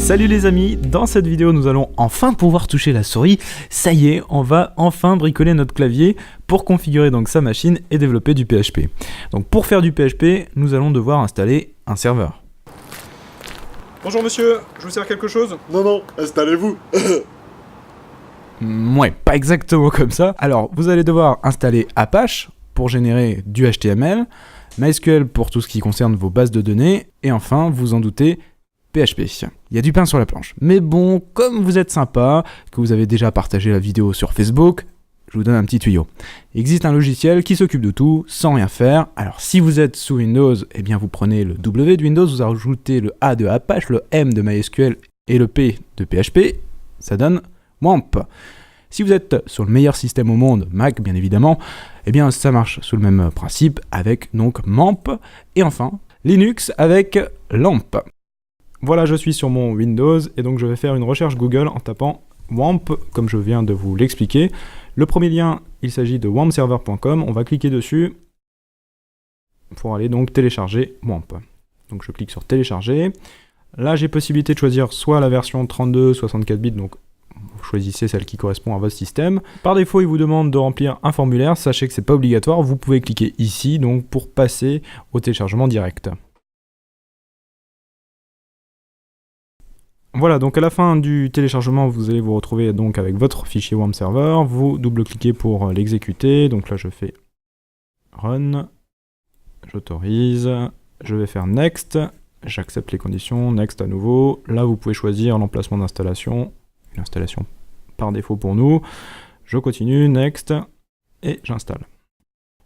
Salut les amis, dans cette vidéo nous allons enfin pouvoir toucher la souris. Ça y est, on va enfin bricoler notre clavier pour configurer donc sa machine et développer du PHP. Donc pour faire du PHP, nous allons devoir installer un serveur. Bonjour monsieur, je vous sers quelque chose? Non, installez-vous. Ouais, pas exactement comme ça. Alors, vous allez devoir installer Apache pour générer du HTML, MySQL pour tout ce qui concerne vos bases de données, et enfin, vous en doutez, PHP. Il y a du pain sur la planche. Mais bon, comme vous êtes sympa, que vous avez déjà partagé la vidéo sur Facebook, je vous donne un petit tuyau. Il existe un logiciel qui s'occupe de tout, sans rien faire. Alors si vous êtes sous Windows, eh bien vous prenez le W de Windows, vous ajoutez le A de Apache, le M de MySQL et le P de PHP, ça donne WAMP. Si vous êtes sur le meilleur système au monde, Mac bien évidemment, eh bien ça marche sous le même principe avec donc MAMP. Et enfin, Linux avec LAMP. Voilà, je suis sur mon Windows et donc je vais faire une recherche Google en tapant WAMP, comme je viens de vous l'expliquer. Le premier lien, il s'agit de wampserver.com. On va cliquer dessus pour aller donc télécharger WAMP. Donc je clique sur télécharger. Là, j'ai possibilité de choisir soit la version 32, 64 bits, donc vous choisissez celle qui correspond à votre système. Par défaut, il vous demande de remplir un formulaire. Sachez que c'est pas obligatoire. Vous pouvez cliquer ici donc pour passer au téléchargement direct. Voilà, donc à la fin du téléchargement, vous allez vous retrouver donc avec votre fichier WAMP server. Vous double-cliquez pour l'exécuter. Donc là, je fais Run, j'autorise, je vais faire Next, j'accepte les conditions, Next à nouveau. Là, vous pouvez choisir l'emplacement d'installation, une installation par défaut pour nous. Je continue, Next, et j'installe.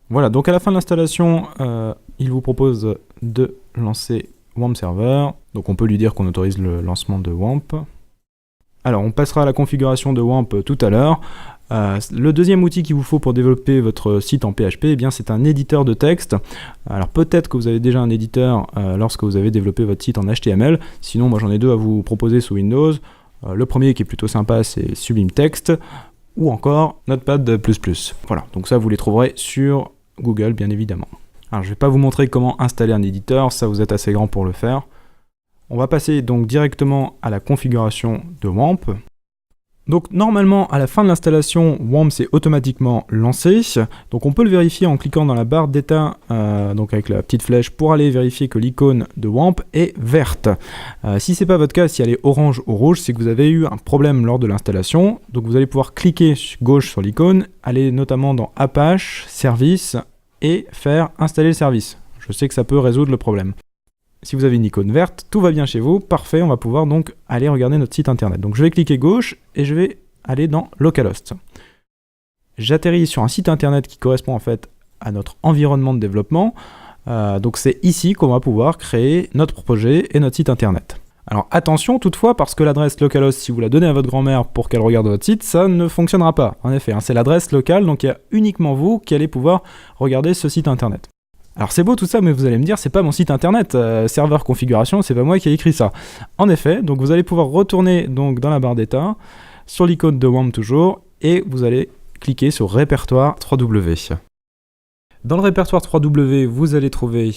Voilà, donc à la fin de l'installation, il vous propose de lancer WAMP server, donc on peut lui dire qu'on autorise le lancement de WAMP. Alors on passera à la configuration de WAMP tout à l'heure. Le deuxième outil qu'il vous faut pour développer votre site en PHP, eh bien c'est un éditeur de texte. Alors peut-être que vous avez déjà un éditeur lorsque vous avez développé votre site en HTML, sinon moi j'en ai deux à vous proposer sous Windows. Le premier qui est plutôt sympa, c'est Sublime Text, ou encore Notepad++. Voilà, donc ça vous les trouverez sur Google bien évidemment. Alors, je ne vais pas vous montrer comment installer un éditeur, ça vous êtes assez grand pour le faire. On va passer donc directement à la configuration de WAMP. Donc normalement, à la fin de l'installation, WAMP s'est automatiquement lancé. Donc on peut le vérifier en cliquant dans la barre d'état, donc avec la petite flèche, pour aller vérifier que l'icône de WAMP est verte. Si ce n'est pas votre cas, si elle est orange ou rouge, c'est que vous avez eu un problème lors de l'installation. Donc vous allez pouvoir cliquer gauche sur l'icône, aller notamment dans Apache, Service, et faire installer le service. Je sais que ça peut résoudre le problème. Si vous avez une icône verte, tout va bien chez vous, parfait, on va pouvoir donc aller regarder notre site internet. Donc je vais cliquer gauche et je vais aller dans Localhost. J'atterris sur un site internet qui correspond en fait à notre environnement de développement. Donc c'est ici qu'on va pouvoir créer notre projet et notre site internet. Alors attention toutefois, parce que l'adresse localhost, si vous la donnez à votre grand-mère pour qu'elle regarde votre site, ça ne fonctionnera pas. En effet, c'est l'adresse locale, donc il y a uniquement vous qui allez pouvoir regarder ce site internet. Alors c'est beau tout ça, mais vous allez me dire, c'est pas mon site internet, serveur configuration, c'est pas moi qui ai écrit ça. En effet, donc vous allez pouvoir retourner donc dans la barre d'état, sur l'icône de WAMP toujours, et vous allez cliquer sur répertoire 3W. Dans le répertoire 3W, vous allez trouver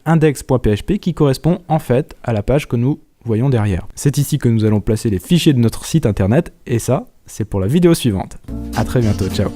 index.php qui correspond en fait à la page que nous voyons derrière. C'est ici que nous allons placer les fichiers de notre site internet et ça, c'est pour la vidéo suivante. À très bientôt, ciao.